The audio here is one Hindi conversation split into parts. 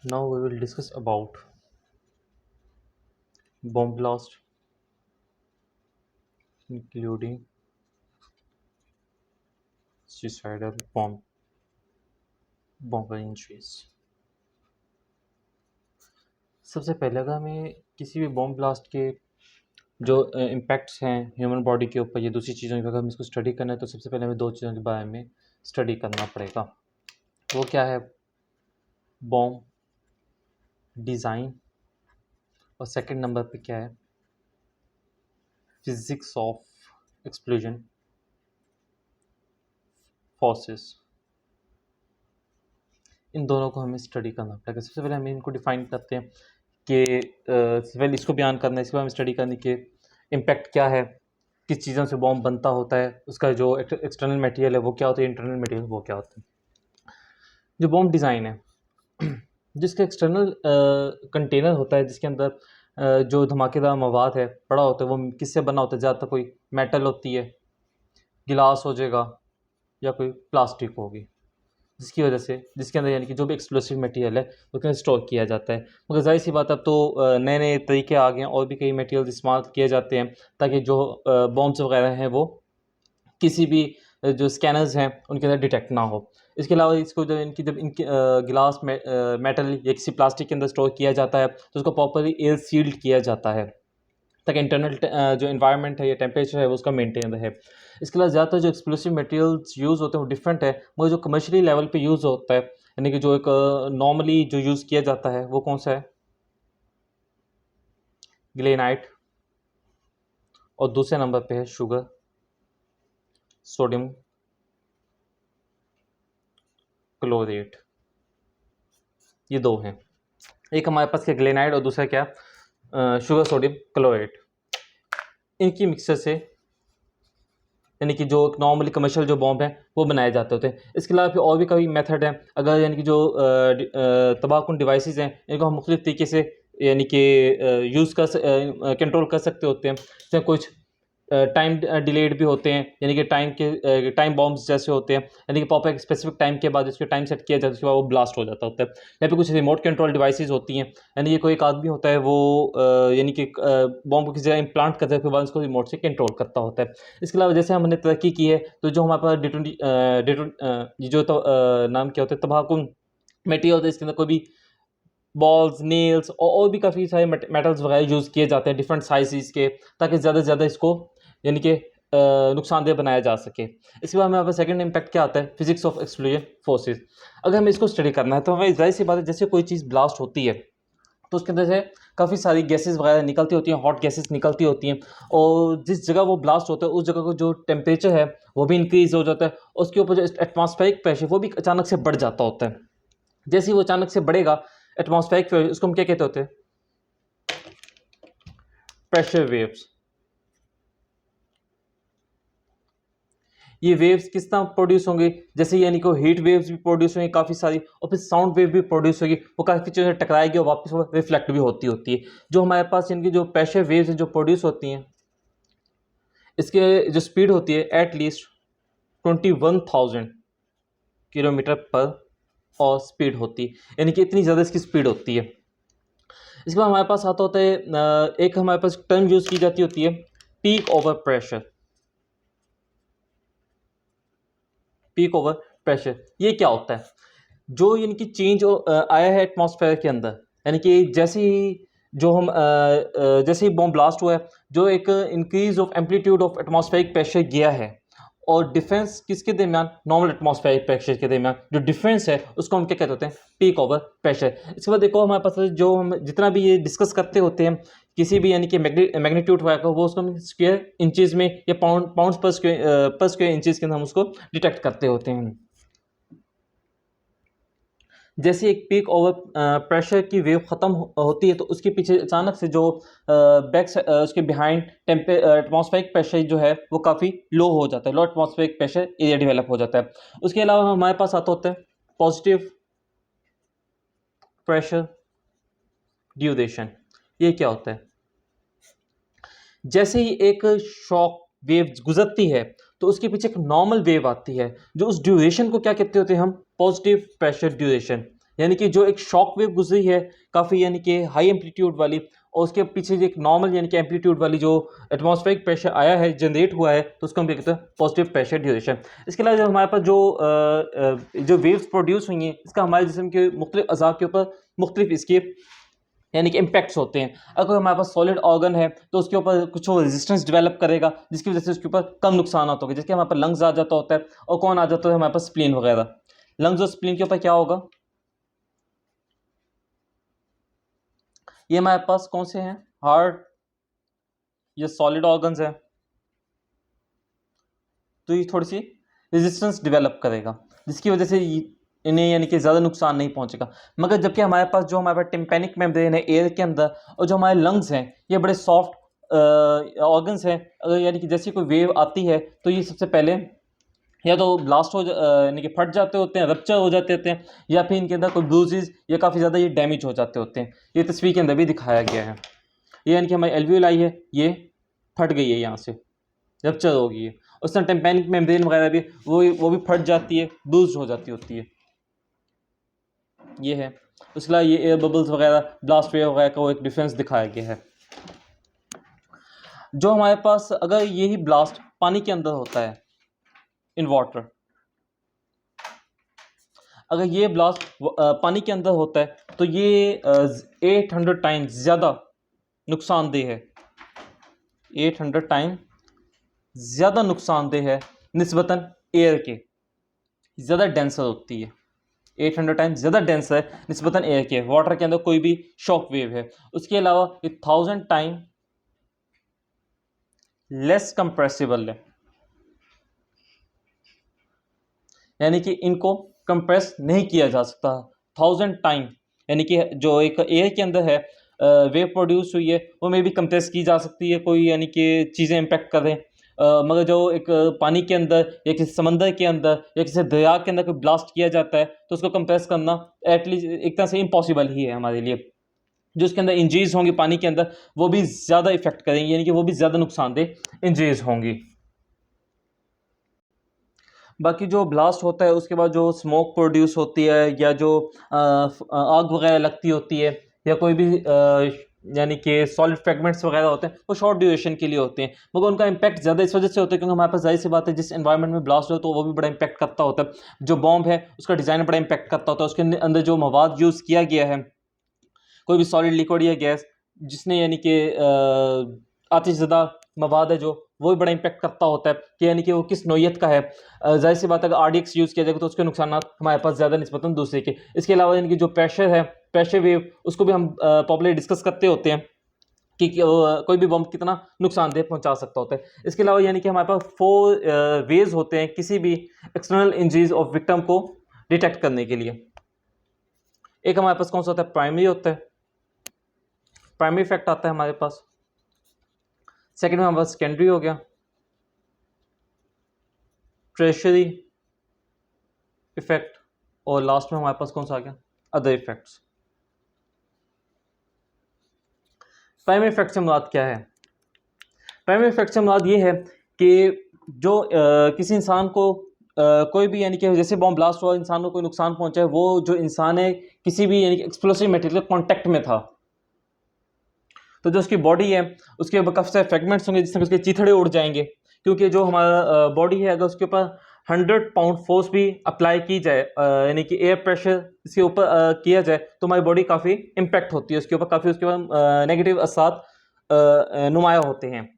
Now we will discuss about bomb blast, including suicidal bomber injuries. सबसे पहले अगर हमें किसी भी बॉम्ब ब्लास्ट के जो इम्पैक्ट्स हैं ह्यूमन बॉडी के ऊपर या दूसरी चीज़ों के अगर हम इसको स्टडी करना है तो सबसे पहले हमें दो चीज़ों के बारे में स्टडी करना पड़ेगा। वो क्या है? बॉम्ब डिज़ाइन, और सेकंड नंबर पे क्या है? Physics of explosion forces. इन दोनों को हमें स्टडी करना पड़ेगा। सबसे पहले हम इनको डिफाइन करते हैं कि पहले इसको बयान करना है, इसके बाद हमें स्टडी करनी कि इम्पैक्ट क्या है, किस चीज़ों से बॉम्ब बनता होता है, उसका जो एक्सटर्नल मटेरियल है वो क्या होता है, इंटरनल मटेरियल वो क्या होता है। जो बॉम्ब डिज़ाइन है, जिसका एक्सटर्नल कंटेनर होता है, जिसके अंदर जो धमाकेदार मवाद है पड़ा होता है, वो किससे बना होता है? ज़्यादातर कोई मेटल होती है, गिलास हो जाएगा, या कोई प्लास्टिक होगी, जिसकी वजह से जिसके अंदर यानी कि जो भी एक्सप्लोसिव मटेरियल है उसके अंदर स्टोर किया जाता है। मगर जाहिर सी बात, अब तो नए नए तरीके आ गए हैं और भी कई मटेरियल इस्तेमाल किए जाते हैं ताकि जो बॉम्ब्स वगैरह हैं वो किसी भी जो स्कैनर्स हैं उनके अंदर डिटेक्ट ना हो। इसके अलावा इसको जब इनके गिलास मेटल या किसी प्लास्टिक के अंदर स्टोर किया जाता है तो उसको प्रॉपरली एयर सील्ड किया जाता है ताकि इंटरनल जो इन्वायरमेंट है या टेम्परेचर है वो उसका मेंटेन रहे। इसके अलावा ज़्यादातर जो एक्सप्लोसिव मटेरियल्स यूज़ होते हैं वो डिफरेंट है, मगर जो कमर्शियली लेवल पे यूज़ होता है यानी कि जो एक नॉर्मली जो यूज़ किया जाता है वो कौन सा है? ग्लेनाइट, और दूसरे नंबर पे है शुगर, सोडियम क्लोरेट। ये दो हैं, एक हमारे पास क्या ग्लेनाइट और दूसरा क्या शुगर सोडियम क्लोरेट। इनकी मिक्सचर से यानी कि जो नॉर्मली कमर्शियल जो बॉम्ब हैं वो बनाए जाते होते हैं। इसके अलावा फिर और भी कई मेथड हैं। अगर यानी कि जो तबाहकुन डिवाइसेस हैं इनको हम मुख्तलिफ तरीके से यानी कि यूज़ कंट्रोल कर सकते होते हैं। जैसे कुछ टाइम डिलेड भी होते हैं, यानी कि टाइम बॉम्ब्स जैसे होते हैं, यानी कि प्रॉपर एक स्पेसिफिक टाइम के बाद उसके टाइम सेट किया जाता है, उसके बाद वो ब्लास्ट हो जाता होता है। या फिर कुछ रिमोट कंट्रोल डिवाइसेस होती हैं, यानी कि कोई एक आदमी होता है वो यानी कि बॉम्ब को किसी जगह इम्प्लांट करता है, फिर बाद उसको रिमोट से कंट्रोल करता होता है। इसके अलावा जैसे हमने तरक्की की है तो जो हमारे पास ये जो नाम क्या होता है, तबाहकुन मेटेरियल होता है, इसके अंदर कोई भी बॉल्स, नेल्स और भी काफ़ी सारे मेटल्स वगैरह यूज़ किए जाते हैं डिफरेंट साइज़ के, ताकि ज़्यादा से ज़्यादा इसको यानी कि नुकसानदेह बनाया जा सके। इसके बाद हमारे पास सेकंड इम्पैक्ट क्या आता है? Physics of explosion forces. अगर हमें इसको स्टडी करना है तो हमें जाहिर सी बात है, जैसे कोई चीज़ ब्लास्ट होती है तो उसके अंदर से काफ़ी सारी गैसेस वगैरह निकलती होती हैं, हॉट गैसेस निकलती होती हैं, और जिस जगह वो ब्लास्ट होता है उस जगह का जो टेम्परेचर है वो भी इंक्रीज़ हो जाता है, और उसके ऊपर जो एटमॉस्फेरिक प्रेशर वो भी अचानक से बढ़ जाता होता है। जैसे ही वो अचानक से बढ़ेगा एटमॉस्फेरिक प्रेशर, उसको हम क्या कहते होते हैं? Pressure waves. ये वेव्स किस तरह प्रोड्यूस होंगे? जैसे यानी कि हीट वेव्स भी प्रोड्यूस होंगी काफ़ी सारी, और फिर साउंड वेव भी प्रोड्यूस होगी, वो काफ़ी चीज़ें टकराएगी और वापस वो रिफ्लेक्ट भी होती है। जो हमारे पास इनकी जो प्रेशर वेव्स हैं जो प्रोड्यूस होती हैं, इसके जो स्पीड होती है एट लीस्ट 21,000 किलोमीटर पर और स्पीड होती है, यानी कि इतनी ज़्यादा इसकी स्पीड होती है। इसके बाद हमारे पास आता होता है एक हमारे पास टर्म यूज़ की जाती होती है, peak over pressure. Peak over pressure ये क्या होता है? जो इनकी चेंज आया है एटमॉस्फेयर के अंदर, यानी कि जैसे ही बॉम्ब ब्लास्ट हुआ है, जो एक increase of amplitude of atmospheric pressure गया है, और डिफरेंस किसके दरमियान? नॉर्मल एटमॉस्फेरिक प्रेशर के दरमियान जो डिफरेंस है उसको हम क्या कहते होते हैं? Peak over pressure. इसके बाद देखो हमारे पास जो हम जितना भी ये डिस्कस करते होते हैं किसी भी यानी कि मैग्नीट्यूड का, वो उसको हम स्क्वायर इंचेस में या पाउंड्स पर स्क्वायर इंचेस के अंदर हम उसको डिटेक्ट करते होते हैं। जैसे एक पीक ओवर प्रेशर की वेव ख़त्म होती है तो उसके पीछे अचानक से जो उसके बिहाइंड एटमॉस्फेरिक प्रेशर जो है वो काफ़ी लो हो जाता है, लो एटमॉस्फेरिक प्रेशर एरिया डेवलप हो जाता है। उसके अलावा हमारे पास आता होता है पॉजिटिव प्रेशर ड्यूरेशन। ये क्या होता है? जैसे ही एक शॉक वेव गुजरती है तो उसके पीछे एक नॉर्मल वेव आती है, जो उस ड्यूरेशन को क्या कहते होते हैं हम? पॉजिटिव प्रेशर ड्यूरेशन, यानी कि जो एक शॉक वेव गुजरी है काफ़ी यानी कि हाई एम्पलीट्यूड वाली, और उसके पीछे जो एक नॉर्मल यानी कि एम्पलीट्यूड वाली जो एटमॉस्फेरिक प्रेशर आया है, जनरेट हुआ है, तो उसको हम क्या कहते हैं, पॉजिटिव प्रेशर ड्यूरेशन। इसके अलावा जो हमारे पास जो वेव्स प्रोड्यूस हुई हैं, इसका हमारे जिस्म के मुख्तलिफ अज़ा के ऊपर मुख्तलिफ इसके यानी कि इम्पैक्ट्स होते हैं। अगर हमारे पास सॉलिड ऑर्गन है तो उसके ऊपर कुछ वो रेजिस्टेंस डेवलप करेगा, जिसकी वजह से उसके ऊपर कम नुकसान होगा, जैसे हमारे पास लंग्स आ जाता होता है, और कौन आ जाता है हमारे पास, स्प्लीन वगैरह। लंग्स और स्प्लीन के ऊपर क्या होगा, ये हमारे पास कौन से हैं, हार्ट, ये सॉलिड ऑर्गन्स हैं, तो ये थोड़ी सी रेजिस्टेंस डेवलप करेगा, जिसकी वजह से इन्हें यानी कि ज़्यादा नुकसान नहीं पहुंचेगा। मगर जबकि हमारे पास जो हमारे पास टिम्पैनिक मेम्ब्रेन है एयर के अंदर, और जो हमारे लंग्स हैं, ये बड़े सॉफ्ट ऑर्गन्स हैं। अगर यानी कि जैसी कोई वेव आती है तो ये सबसे पहले या तो ब्लास्ट यानी कि फट जाते होते हैं, रप्चर हो जाते होते हैं, या फिर इनके अंदर कोई ब्रूजेज या काफ़ी ज़्यादा ये डैमेज हो जाते होते हैं। ये तस्वीर के अंदर भी दिखाया गया है। ये यानी कि हमारी एल्वियोलाई है, ये फट गई है, यहाँ से रप्चर हो गई है। उस तरह टिम्पैनिक मेम्ब्रेन वगैरह भी वो भी फट जाती है, ब्रूज हो जाती होती है। ये है। उसके अलावा ये एयर बबल्स वगैरह, ब्लास्ट वेव वगैरह का वो एक डिफरेंस दिखाया गया है। जो हमारे पास अगर यही ब्लास्ट पानी के अंदर होता है, इन वाटर, अगर ये ब्लास्ट पानी के अंदर होता है तो ये 800 टाइम्स ज़्यादा नुकसानदेह है, 800 टाइम ज़्यादा नुकसानदेह है निस्बतन एयर के, ज़्यादा डेंसर होती है, 800 टाइम्स ज़्यादा डेंस है निस्बतन एयर के। वाटर के अंदर कोई भी शॉक वेव है। उसके अलावा ये 1000 टाइम लेस कंप्रेसिबल है, यानी कि इनको कंप्रेस नहीं किया जा सकता 1000 टाइम। यानी कि जो एक एयर के अंदर है वेव प्रोड्यूस हुई है, वो में भी कंप्रेस की जा सकती है, कोई यानी कि चीज़ें इम्पेक्ट करें। मगर जो एक पानी के अंदर या किसी समंदर के अंदर या किसी दरिया के अंदर कोई ब्लास्ट किया जाता है तो उसको कंप्रेस करना एटलीस्ट एक तरह से इम्पॉसिबल ही है हमारे लिए। जो उसके अंदर इंजरीज होंगी पानी के अंदर, वो भी ज़्यादा इफेक्ट करेंगी, यानी कि वो भी ज़्यादा नुकसानदेह इंजरीज होंगी। बाकी जो ब्लास्ट होता है उसके बाद जो स्मोक प्रोड्यूस होती है, या जो आग वगैरह लगती होती है, या कोई भी यानी कि सॉलिड फ्रेगमेंट्स वगैरह होते हैं, वो शॉर्ट ड्यूरेशन के लिए होते हैं, मगर उनका इम्पैक्ट ज़्यादा इस वजह से होता है क्योंकि हमारे पास जाहिर सी बात है जिस एनवायरनमेंट में ब्लास्ट हो तो वो भी बड़ा इम्पैक्ट करता होता है। जो बॉम्ब है उसका डिज़ाइन बड़ा इम्पैक्ट करता होता है, उसके अंदर जो मवाद यूज़ किया गया है, कोई भी सॉलिड लिक्विड या गैस जिसने यानी कि आतिशज़दा मवाद है जो, वो भी बड़ा इम्पैक्ट करता होता है कि यानी कि वो किस नौयत का है। जाहिर सी बात है अगर RDX यूज़ किया जाएगा तो उसके नुकसान हमारे पास ज़्यादा निस्बतन दूसरे के। इसके अलावा यानी कि जो प्रेशर है, प्रेशर वेव, उसको भी हम पॉपुलरली डिस्कस करते होते हैं कि कोई भी बम कितना नुकसानदेह पहुंचा सकता होता है। इसके अलावा यानी कि हमारे पास 4 वेज होते हैं किसी भी एक्सटर्नल इंजरीज ऑफ विक्टिम को डिटेक्ट करने के लिए। एक हमारे पास कौन सा होता है, प्राइमरी होता है, प्राइमरी इफेक्ट आता है हमारे पास। सेकंड में हमारे पास सेकेंडरी हो गया, ट्रेशरी इफेक्ट, और लास्ट में हमारे पास कौन सा आ गया, अदर इफेक्ट्स। प्राइमरी इफेक्ट से मुराद क्या है, प्राइमरी इफेक्ट से मुराद ये है कि जो किसी इंसान को कोई भी यानी कि जैसे बॉम्ब ब्लास्ट हुआ, इंसान को कोई नुकसान पहुंचा है, वो जो इंसान है किसी भी यानी कि एक्सप्लोसिव मटेरियल कांटेक्ट में था, तो जो उसकी बॉडी है उसके ऊपर काफ़ी सारे फ्रेगमेंट्स होंगे जिससे उसके चीथड़े उड़ जाएंगे, क्योंकि जो हमारा बॉडी है अगर उसके ऊपर 100 पाउंड फोर्स भी अप्लाई की जाए, यानी कि एयर प्रेशर इसके ऊपर किया जाए, तो हमारी बॉडी काफ़ी इम्पैक्ट होती है उसके ऊपर, काफ़ी उसके ऊपर नेगेटिव असर नुमाया होते हैं।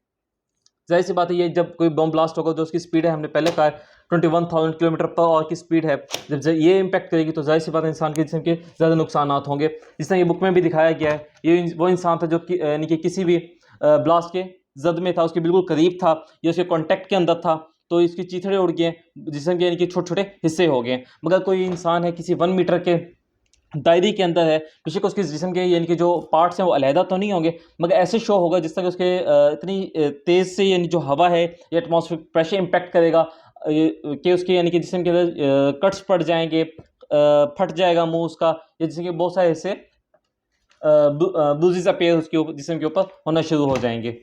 जाहिर सी बात है ये जब कोई बम ब्लास्ट होगा जो उसकी स्पीड है, हमने पहले कहा 21,000 किलोमीटर पर आवर की स्पीड है, जब ये इम्पैक्ट करेगी तो जाहिर सी बात है इंसान के जिस्म के ज़्यादा नुकसान होंगे। जिस तरह ये बुक में भी दिखाया गया है, ये वो इंसान था जो यानी कि किसी भी ब्लास्ट के जद में था, उसके बिल्कुल करीब था, या उसके कॉन्टैक्ट के अंदर था, तो इसकी चीथड़े उड़ गए, जिसम के यानी कि छोटे छोटे हिस्से हो गए। मगर कोई इंसान है किसी 1 मीटर के दायरे के अंदर है, बेशक उसके जिस्म के यानी कि जो पार्ट्स हैं वो अलहदा तो नहीं होंगे, मगर ऐसे शो होगा जिस तरह उसके इतनी तेज़ से यानी जो हवा है या एटमॉस्फेयर प्रेशर इम्पैक्ट करेगा कि उसके यानी कि जिस्म के अंदर कट्स पड़ जाएंगे, फट जाएगा मुंह उसका, या जिसम के बहुत सारे हिस्से ब्रूजेस अपीयर उसके जिस्म के ऊपर होना शुरू हो जाएंगे।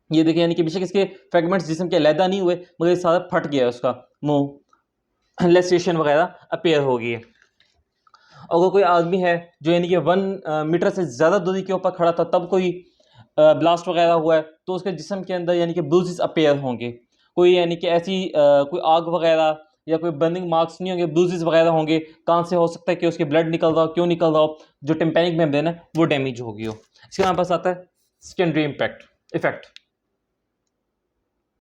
ये देखिए यानी कि बेशक इसके फ्रेगमेंट्स जिस्म के अलहदा नहीं हुए, मगर सारा फट गया उसका मुंह, लेसेशन वगैरह अपीयर हो गई है। अगर कोई आदमी है जो यानी कि 1 मीटर से ज़्यादा दूरी के ऊपर खड़ा था तब कोई ब्लास्ट वगैरह हुआ है तो उसके जिस्म के अंदर यानी कि ब्रूजेस अपीयर होंगे। कोई यानी कि ऐसी कोई आग वगैरह या कोई बर्निंग मार्क्स नहीं होंगे, ब्रूजेस वगैरह होंगे। कहाँ से हो सकता है कि उसके ब्लड निकल रहा हो, क्यों निकल रहा हो, जो टिम्पैनिक मेम्ब्रेन है वो डैमेज हो गई हो। इसके हमारे पास आता है सेकेंडरी इम्पैक्ट इफेक्ट।